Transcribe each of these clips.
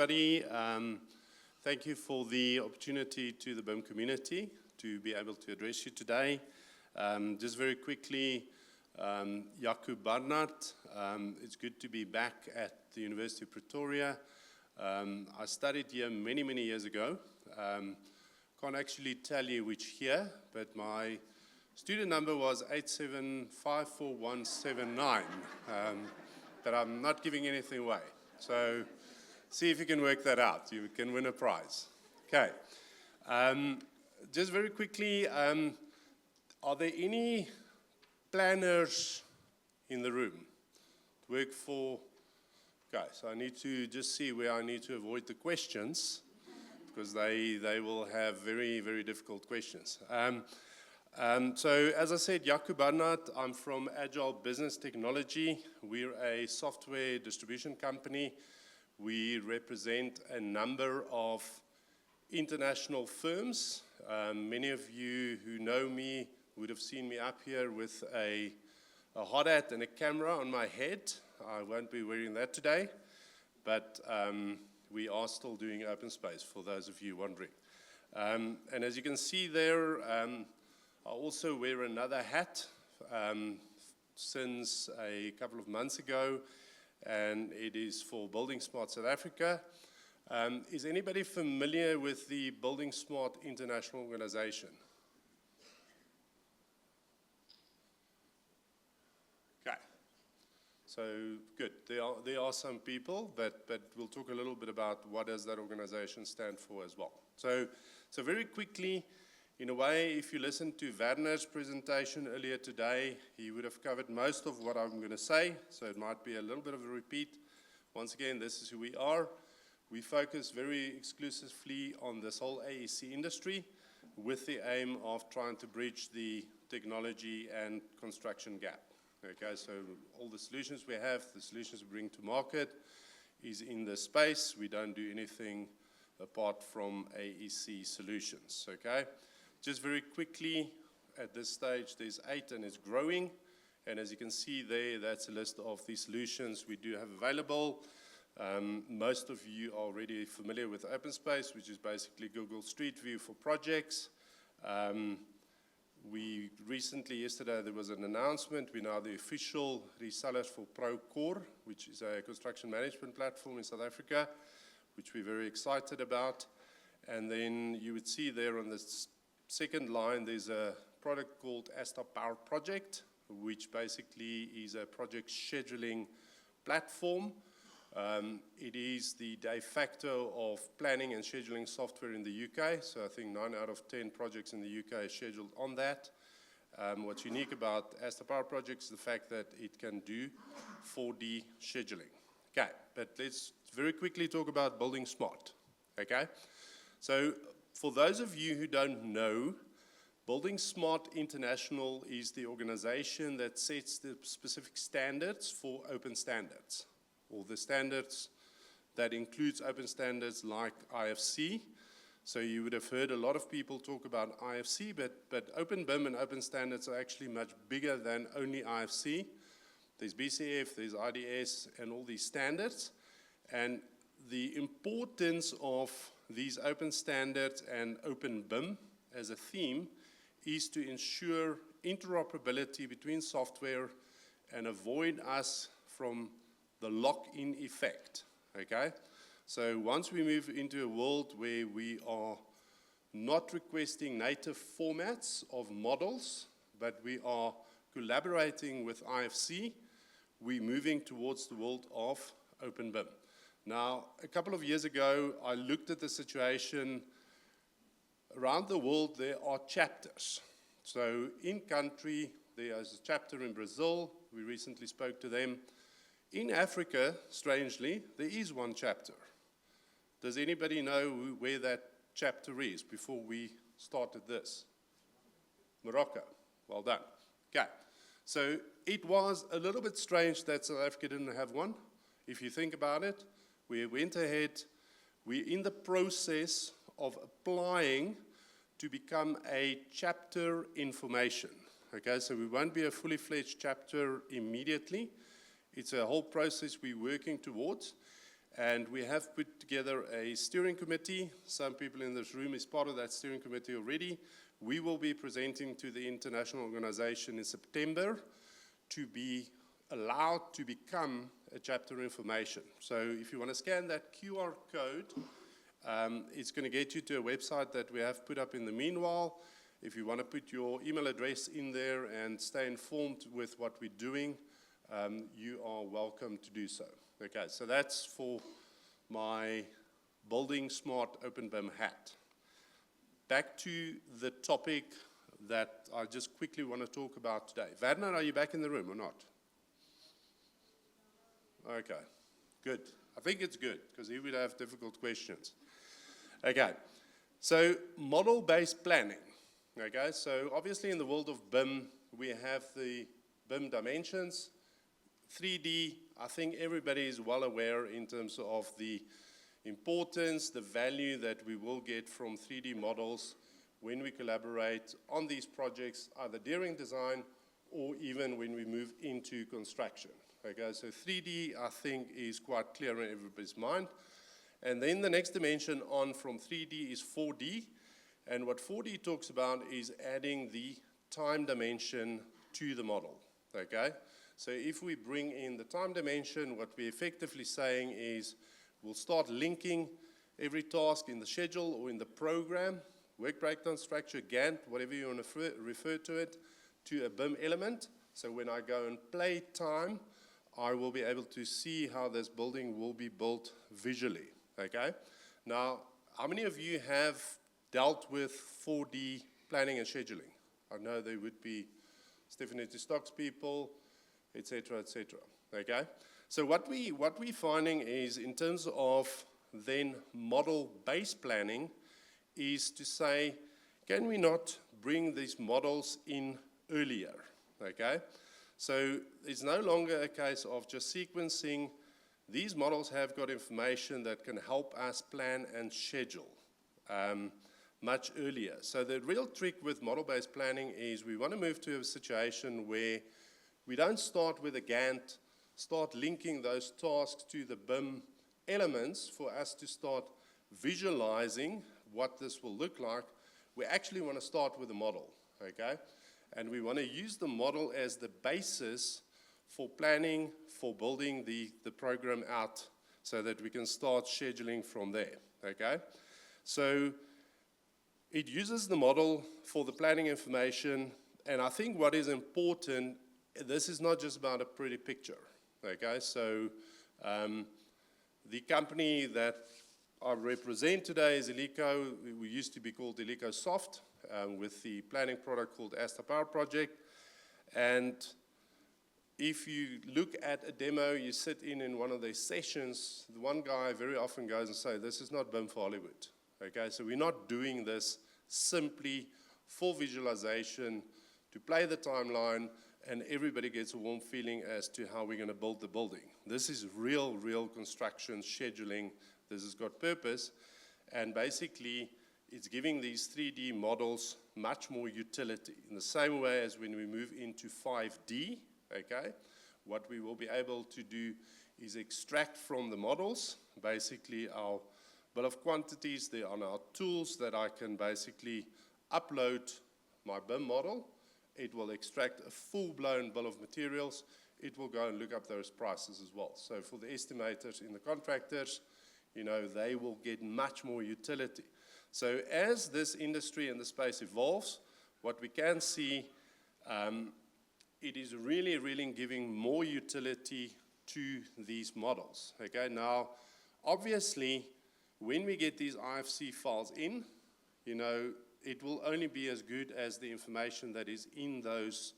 everybody. Thank you for the opportunity to the BIM community to be able to address you today. Just very quickly, Jaco Barnard. It's good to be back at the University of Pretoria. I studied here many, many years ago. Can't actually tell you which year, but my student number was 8754179. But I'm not giving anything away. So see if you can work that out. You can win a prize. Okay. Just very quickly, are there any planners in the room? Work for, okay, so I need to just see where I need to avoid the questions because they will have very, very difficult questions. So as I said, Jaco Barnard, I'm from Agile Business Technology. We're a software distribution company. We represent a number of international firms. Many of you who know me would have seen me up here with a hot hat and a camera on my head. I won't be wearing that today, but we are still doing open space for those of you wondering. And as you can see there, I also wear another hat since a couple of months ago, and it is for Building Smart South Africa. Is anybody familiar with the Building Smart International Organization? Okay, so good. There are some people, but we'll talk a little bit about what does that organization stand for as well. So very quickly, in a way, if you listened to Werner's presentation earlier today, he would have covered most of what I'm going to say, so it might be a little bit of a repeat. Once again, this is who we are. We focus very exclusively on this whole AEC industry with the aim of trying to bridge the technology and construction gap. Okay, so all the solutions we have, the solutions we bring to market is in this space. We don't do anything apart from AEC solutions, okay? Just very quickly, at this stage, there's 8 and it's growing. And as you can see there, that's a list of the solutions we do have available. Most of you are already familiar with OpenSpace, which is basically Google Street View for projects. We recently, yesterday, there was an announcement. We're now the official resellers for Procore, which is a construction management platform in South Africa, which we're very excited about. And then you would see there on this second line, there's a product called Asta Power Project, which basically is a project scheduling platform. It is the de facto of planning and scheduling software in the UK. So I think 9 out of 10 projects in the UK are scheduled on that. What's unique about Asta Power Project is the fact that it can do 4D scheduling. Okay, but let's very quickly talk about building smart. Okay, so for those of you who don't know, Building Smart International is the organization that sets the specific standards for open standards, or the standards that includes open standards like IFC. So you would have heard a lot of people talk about IFC, but Open BIM and open standards are actually much bigger than only IFC. There's BCF, there's IDS, and all these standards. And the importance of these open standards and open BIM as a theme is to ensure interoperability between software and avoid us from the lock-in effect, okay? So once we move into a world where we are not requesting native formats of models, but we are collaborating with IFC, we're moving towards the world of open BIM. Now, a couple of years ago, I looked at the situation. Around the world, there are chapters. So in country, there is a chapter in Brazil. We recently spoke to them. In Africa, strangely, there is one chapter. Does anybody know where that chapter is before we started this? Morocco. Well done. Okay. So it was a little bit strange that South Africa didn't have one. If you think about it, we went ahead. We're in the process of applying to become a chapter information. Okay, so we won't be a fully fledged chapter immediately. It's a whole process we're working towards. And we have put together a steering committee. Some people in this room is part of that steering committee already. We will be presenting to the international organization in September to be allowed to become a chapter information. So if you want to scan that QR code, it's going to get you to a website that we have put up in the meanwhile. If you want to put your email address in there and stay informed with what we're doing, you are welcome to do so. Okay, so that's for my Building Smart Open BIM hat. Back to the topic that I just quickly want to talk about today. Barnard, are you back in the room or not? Okay, good. I think it's good, because he would have difficult questions. Okay, so model-based planning. Okay, so obviously in the world of BIM, we have the BIM dimensions. 3D, I think everybody is well aware in terms of the importance, the value that we will get from 3D models when we collaborate on these projects, either during design or even when we move into construction. Okay, so 3D, I think, is quite clear in everybody's mind. And then the next dimension on from 3D is 4D. And what 4D talks about is adding the time dimension to the model. Okay, so if we bring in the time dimension, what we're effectively saying is we'll start linking every task in the schedule or in the program, work breakdown structure, Gantt, whatever you want to refer to it, to a BIM element. So when I go and play time, I will be able to see how this building will be built visually. Okay? Now, how many of you have dealt with 4D planning and scheduling? I know there would be definitely stocks people, etc., etc. Okay? So what we're finding is, in terms of then model-based planning, is to say, can we not bring these models in earlier? Okay? So it's no longer a case of just sequencing. These models have got information that can help us plan and schedule much earlier. So the real trick with model-based planning is we want to move to a situation where we don't start with a Gantt, start linking those tasks to the BIM elements for us to start visualizing what this will look like. We actually want to start with a model, okay? And we want to use the model as the basis for planning, for building the program out so that we can start scheduling from there, okay? So it uses the model for the planning information, and I think what is important, this is not just about a pretty picture, okay? So the company that I represent today is Eleco. We used to be called Eleco Soft, with the planning product called Asta Power Project. And if you look at a demo, you sit in one of these sessions, the one guy very often goes and says, this is not BIM for Hollywood. Okay, so we're not doing this simply for visualization, to play the timeline, and everybody gets a warm feeling as to how we're going to build the building. This is real construction, scheduling. This has got purpose, and basically it's giving these 3D models much more utility. In the same way as when we move into 5D, okay, what we will be able to do is extract from the models basically our bill of quantities. There are our tools that I can basically upload my BIM model. It will extract a full-blown bill of materials. It will go and look up those prices as well. So for the estimators and the contractors, you know, they will get much more utility. So as this industry and the space evolves, what we can see, it is really giving more utility to these models. Okay, now, obviously, when we get these IFC files in, you know, it will only be as good as the information that is in those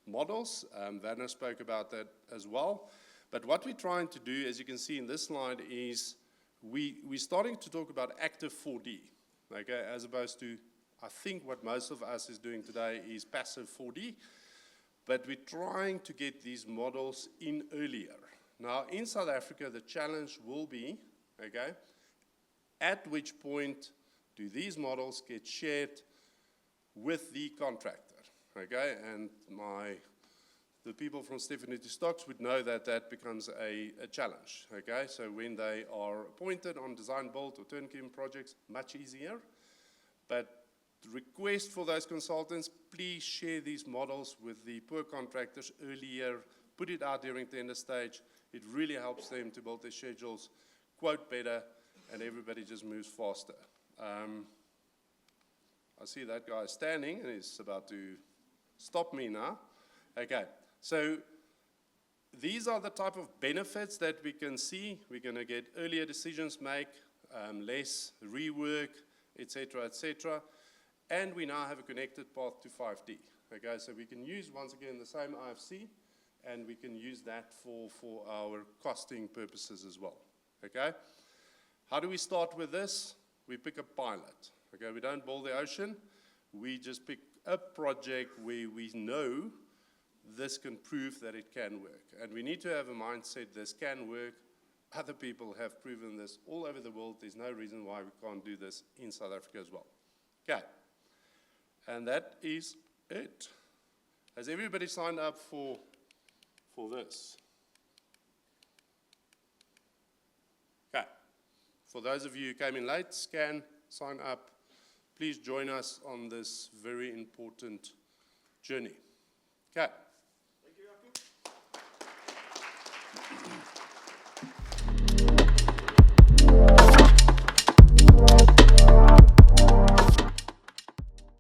models. Werner spoke about that as well. But what we're trying to do, as you can see in this slide, is we're starting to talk about active 4D, okay, as opposed to, I think what most of us is doing today is passive 4D, but we're trying to get these models in earlier. Now, in South Africa, the challenge will be, okay, at which point do these models get shared with the contractor, okay, and my the people from Stephanie Stocks would know that that becomes a challenge, okay? So when they are appointed on design, build, or turnkey projects, much easier. But the request for those consultants, please share these models with the poor contractors earlier, put it out during tender stage. It really helps them to build their schedules, quote better, and everybody just moves faster. I see that guy standing, and he's about to stop me now. Okay, so these are the type of benefits that we can see. We're going to get earlier decisions made, less rework, etc., etc. And we now have a connected path to 5D. Okay, so we can use, once again, the same IFC, and we can use that for our costing purposes as well. Okay, how do we start with this? We pick a pilot. Okay, we don't boil the ocean. We just pick a project where we know this can prove that it can work. And we need to have a mindset, this can work. Other people have proven this all over the world. There's no reason why we can't do this in South Africa as well. Okay, and that is it. Has everybody signed up for this? Okay, for those of you who came in late, scan, sign up. Please join us on this very important journey. Okay.